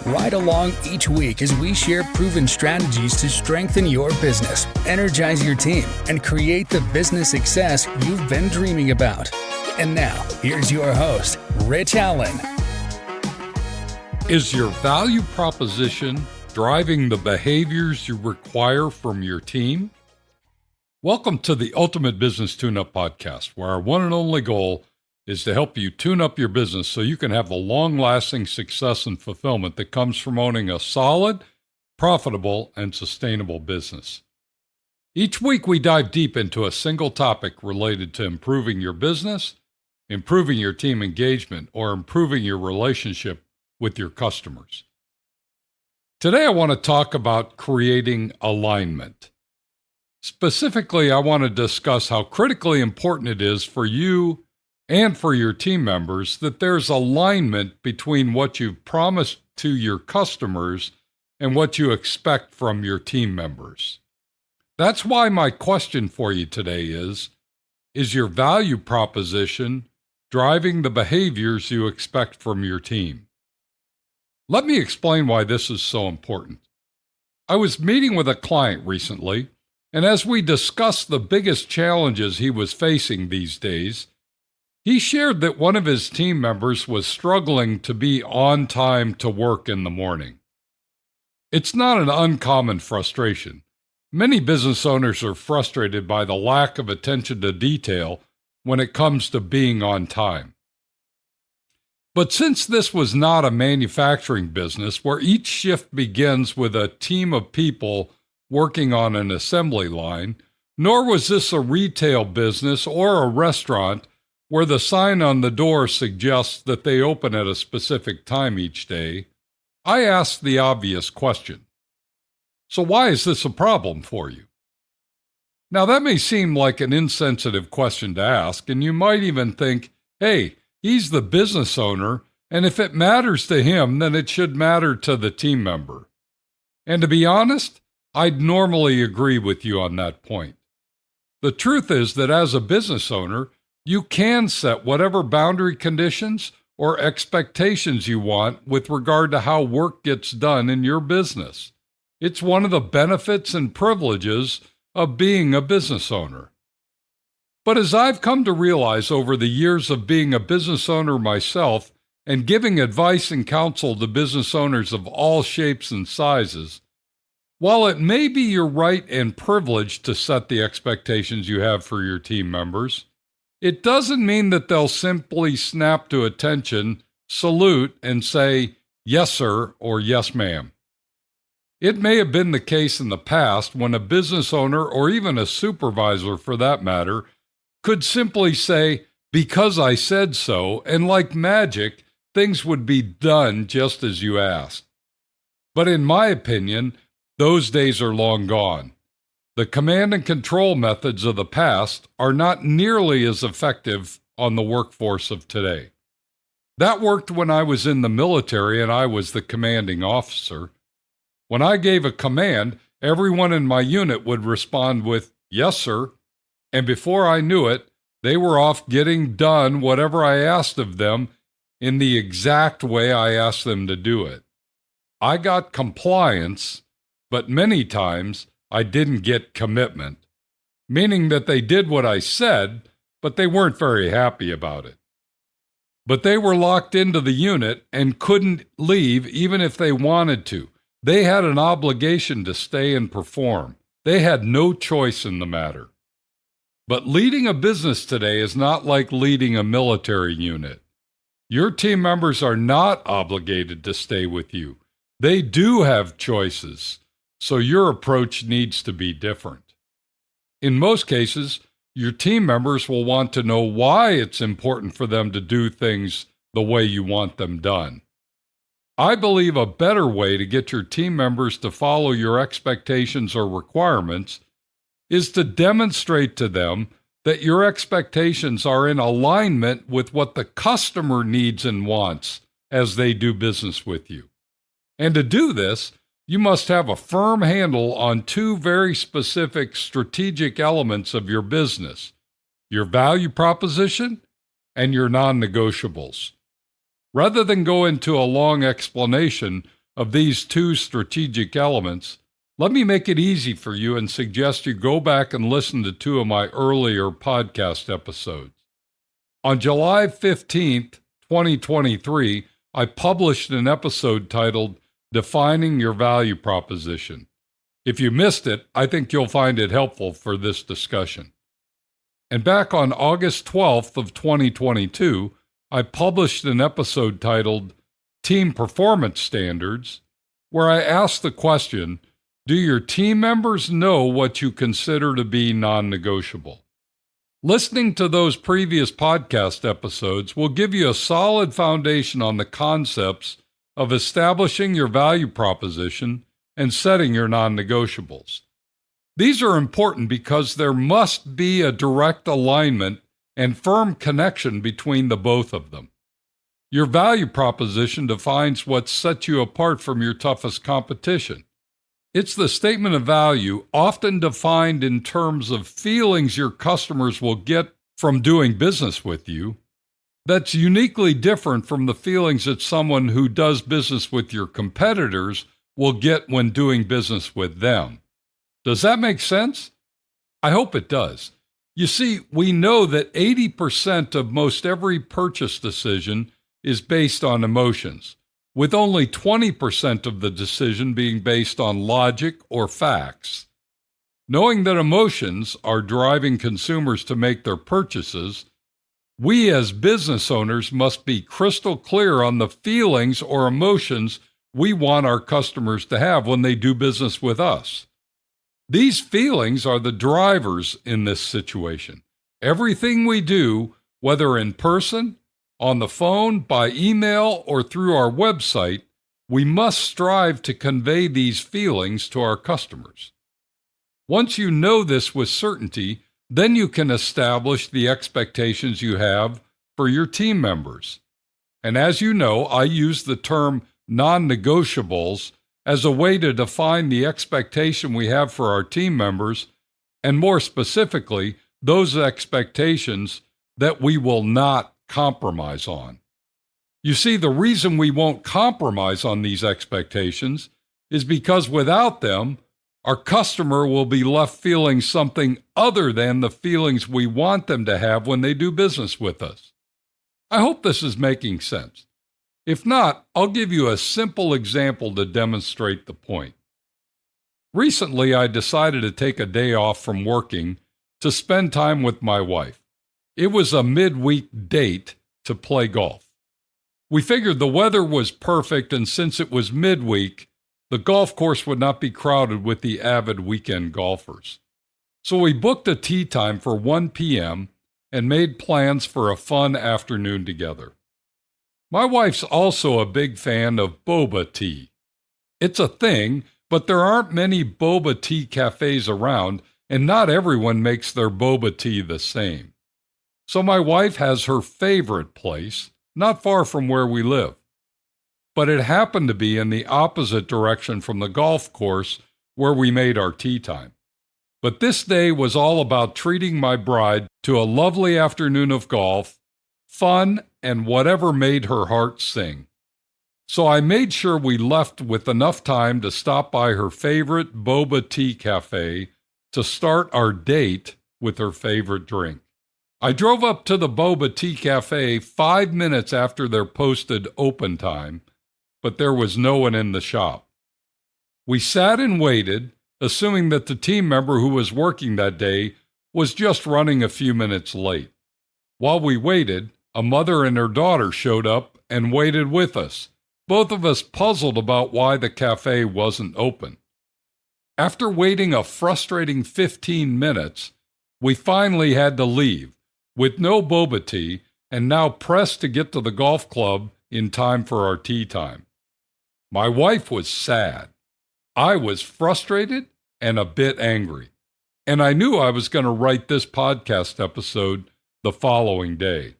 Ride along each week as we share proven strategies to strengthen your business, energize your team, and create the business success you've been dreaming about. And now, here's your host, Rich Allen. Is your value proposition driving the behaviors you require from your team? Welcome to the Ultimate Business Tune-Up Podcast, where our one and only goal is to help you tune up your business so you can have the long-lasting success and fulfillment that comes from owning a solid, profitable, and sustainable business. Each week, we dive deep into a single topic related to improving your business, improving your team engagement, or improving your relationship with your customers. Today, I want to talk about creating alignment. Specifically, I want to discuss how critically important it is for you and for your team members that there's alignment between what you've promised to your customers and what you expect from your team members. That's why my question for you today is your value proposition driving the behaviors you expect from your team? Let me explain why this is so important. I was meeting with a client recently, and as we discussed the biggest challenges he was facing these days, he shared that one of his team members was struggling to be on time to work in the morning. It's not an uncommon frustration. Many business owners are frustrated by the lack of attention to detail when it comes to being on time. But since this was not a manufacturing business where each shift begins with a team of people working on an assembly line, nor was this a retail business or a restaurant where the sign on the door suggests that they open at a specific time each day, I asked the obvious question. So why is this a problem for you? Now that may seem like an insensitive question to ask, and you might even think, hey, he's the business owner, and if it matters to him, then it should matter to the team member. And to be honest, I'd normally agree with you on that point. The truth is that as a business owner, you can set whatever boundary conditions or expectations you want with regard to how work gets done in your business. It's one of the benefits and privileges of being a business owner. But as I've come to realize over the years of being a business owner myself and giving advice and counsel to business owners of all shapes and sizes, while it may be your right and privilege to set the expectations you have for your team members, it doesn't mean that they'll simply snap to attention, salute, and say, yes, sir, or yes, ma'am. It may have been the case in the past when a business owner, or even a supervisor for that matter, could simply say, because I said so, and like magic, things would be done just as you asked. But in my opinion, those days are long gone. The command and control methods of the past are not nearly as effective on the workforce of today. That worked when I was in the military and I was the commanding officer. When I gave a command, everyone in my unit would respond with, yes, sir, and before I knew it, they were off getting done whatever I asked of them in the exact way I asked them to do it. I got compliance, but many times I didn't get commitment, meaning that they did what I said, but they weren't very happy about it. But they were locked into the unit and couldn't leave even if they wanted to. They had an obligation to stay and perform. They had no choice in the matter. But leading a business today is not like leading a military unit. Your team members are not obligated to stay with you. They do have choices. So your approach needs to be different. In most cases, your team members will want to know why it's important for them to do things the way you want them done. I believe a better way to get your team members to follow your expectations or requirements is to demonstrate to them that your expectations are in alignment with what the customer needs and wants as they do business with you. And to do this, you must have a firm handle on two very specific strategic elements of your business, your value proposition and your non-negotiables. Rather than go into a long explanation, of these two strategic elements, let me make it easy for you and suggest you go back and listen to two of my earlier podcast episodes. On July 15th, 2023, I published an episode titled Defining Your Value Proposition. If you missed it, I think you'll find it helpful for this discussion. And back on August 12th of 2022, I published an episode titled Team Performance Standards, where I asked the question, do your team members know what you consider to be non-negotiable? Listening to those previous podcast episodes will give you a solid foundation on the concepts of establishing your value proposition and setting your non-negotiables. These are important because there must be a direct alignment and firm connection between the both of them. Your value proposition defines what sets you apart from your toughest competition. It's the statement of value, often defined in terms of feelings your customers will get from doing business with you, that's uniquely different from the feelings that someone who does business with your competitors will get when doing business with them. Does that make sense? I hope it does. You see, we know that 80% of most every purchase decision is based on emotions, with only 20% of the decision being based on logic or facts. Knowing that emotions are driving consumers to make their purchases, we as business owners must be crystal clear on the feelings or emotions we want our customers to have when they do business with us. These feelings are the drivers in this situation. Everything we do, whether in person, on the phone, by email, or through our website, we must strive to convey these feelings to our customers. Once you know this with certainty, then you can establish the expectations you have for your team members. And as you know, I use the term non-negotiables as a way to define the expectation we have for our team members, and more specifically, those expectations that we will not compromise on. You see, the reason we won't compromise on these expectations is because without them, our customer will be left feeling something other than the feelings we want them to have when they do business with us. I hope this is making sense. If not, I'll give you a simple example to demonstrate the point. Recently, I decided to take a day off from working to spend time with my wife. It was a midweek date to play golf. We figured the weather was perfect, and since it was midweek, the golf course would not be crowded with the avid weekend golfers. So we booked a tee time for 1 p.m. and made plans for a fun afternoon together. My wife's also a big fan of boba tea. It's a thing, but there aren't many boba tea cafes around, and not everyone makes their boba tea the same. So my wife has her favorite place, not far from where we live. But it happened to be in the opposite direction from the golf course where we made our tee time. But this day was all about treating my bride to a lovely afternoon of golf, fun, and whatever made her heart sing. So I made sure we left with enough time to stop by her favorite boba tea cafe to start our date with her favorite drink. I drove up to the Boba Tea Cafe 5 minutes after their posted open time, but there was no one in the shop. We sat and waited, assuming that the team member who was working that day was just running a few minutes late. While we waited, a mother and her daughter showed up and waited with us, both of us puzzled about why the cafe wasn't open. After waiting a frustrating 15 minutes, we finally had to leave, with no boba tea, and now pressed to get to the golf club in time for our tee time. My wife was sad. I was frustrated and a bit angry. And I knew I was going to write this podcast episode the following day.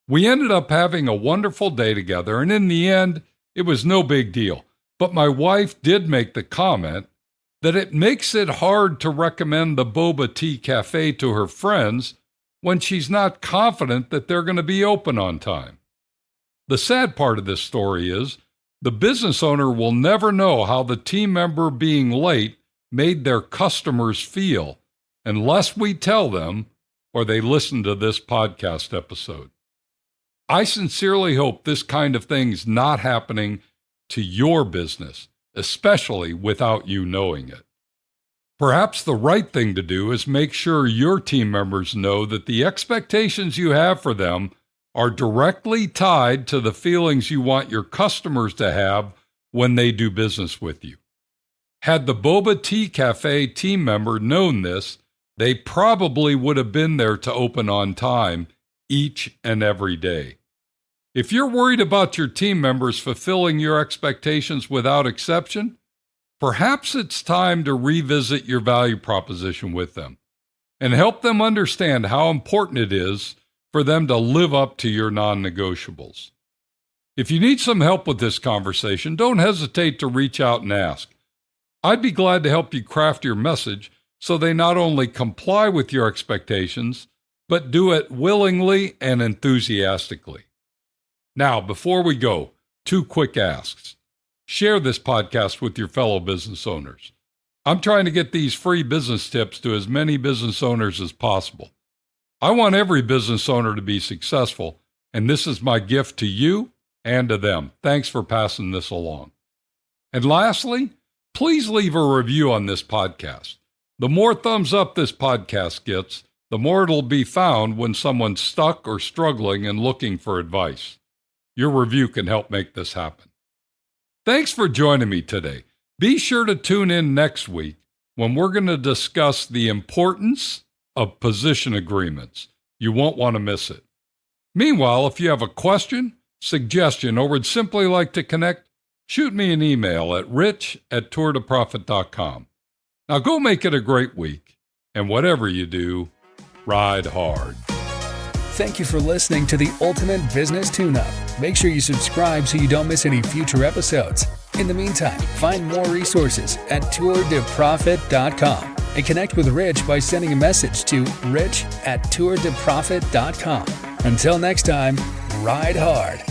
We ended up having a wonderful day together, and in the end, it was no big deal. But my wife did make the comment that it makes it hard to recommend the Boba Tea Cafe to her friends when she's not confident that they're going to be open on time. The sad part of this story is The business owner will never know how the team member being late made their customers feel unless we tell them or they listen to this podcast episode. I sincerely hope this kind of thing's not happening to your business, especially without you knowing it. Perhaps the right thing to do is make sure your team members know that the expectations you have for them are directly tied to the feelings you want your customers to have when they do business with you. Had the Boba Tea Cafe team member known this, they probably would have been there to open on time each and every day. If you're worried about your team members fulfilling your expectations without exception, perhaps it's time to revisit your value proposition with them and help them understand how important it is for them to live up to your non-negotiables. If you need some help with this conversation, don't hesitate to reach out and ask. I'd be glad to help you craft your message so they not only comply with your expectations, but do it willingly and enthusiastically. Now, before we go, 2 quick asks. Share this podcast with your fellow business owners. I'm trying to get these free business tips to as many business owners as possible. I want every business owner to be successful, and this is my gift to you and to them. Thanks for passing this along. And lastly, please leave a review on this podcast. The more thumbs up this podcast gets, the more it'll be found when someone's stuck or struggling and looking for advice. Your review can help make this happen. Thanks for joining me today. Be sure to tune in next week when we're going to discuss the importance of position agreements. You won't want to miss it. Meanwhile, if you have a question, suggestion, or would simply like to connect, shoot me an email at rich@tourtoprofit.com. Now go make it a great week, and whatever you do, ride hard. Thank you for listening to the Ultimate Business Tune-Up. Make sure you subscribe so you don't miss any future episodes. In the meantime, find more resources at tourtoprofit.com and connect with Rich by sending a message to rich@tourtoprofit.com. Until next time, ride hard.